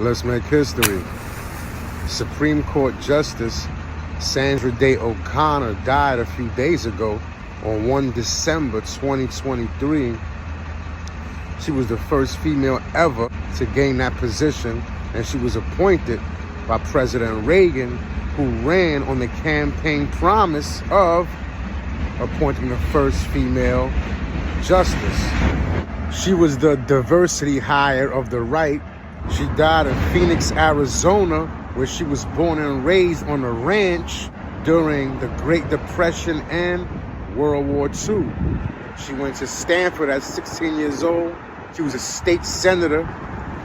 Let's make history. Supreme Court Justice Sandra Day O Connor died a few days ago on 1 December 2023. She was the first female ever to gain that position, and she was appointed by President Reagan, who ran on the campaign promise of appointing the first female justice. She was the diversity hire of the right. She died in Phoenix, Arizona, where she was born and raised on a ranch during the Great Depression and World War II. She went to Stanford at 16 years old. She was a state senator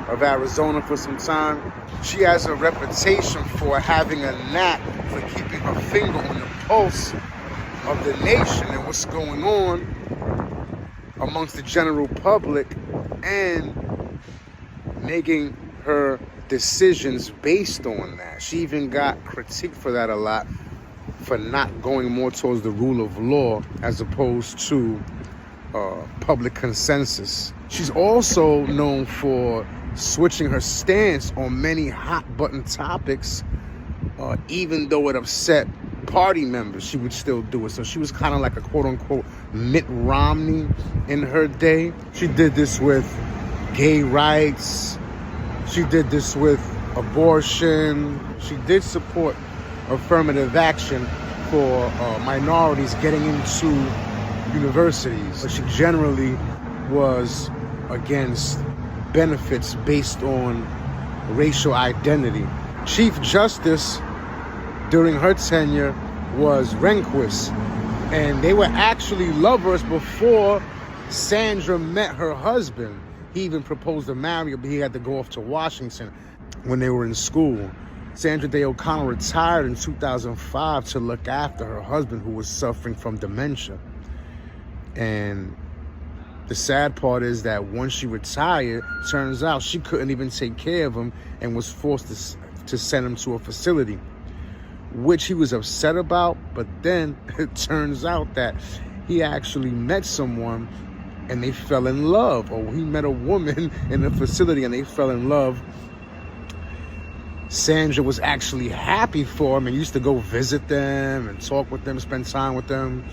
of Arizona for some time. She has a reputation for having a knack for keeping her finger on the pulse of the nation and what's going on amongst the general public, and making her decisions based on that. She even got critiqued for that a lot, for not going more towards the rule of law as opposed to public consensus. She's also known for switching her stance on many hot button topics, even though it upset party members, she would still do it. So she was kind of like a quote unquote Mitt Romney in her day. She did this with gay rights. She did this with abortion. She did support affirmative action for minorities getting into universities. But she generally was against benefits based on racial identity. Chief Justice during her tenure was Rehnquist, and they were actually lovers before Sandra met her husband. He even proposed to marry her, but he had to go off to Washington when they were in school. Sandra Day O Connor retired in 2005 to look after her husband, who was suffering from dementia. And the sad part is that once she retired, turns out she couldn't even take care of him and was forced to send him to a facility, which he was upset about. But then it turns out that he actually met someone and they fell in love, or he met a woman in the facility and they fell in love. Sandra was actually happy for him and used to go visit them and talk with them, spend time with them.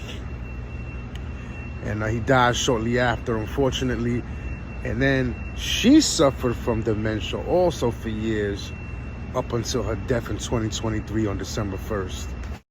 And he died shortly after, unfortunately. And then she suffered from dementia also for years, up until her death in 2023 on December 1st.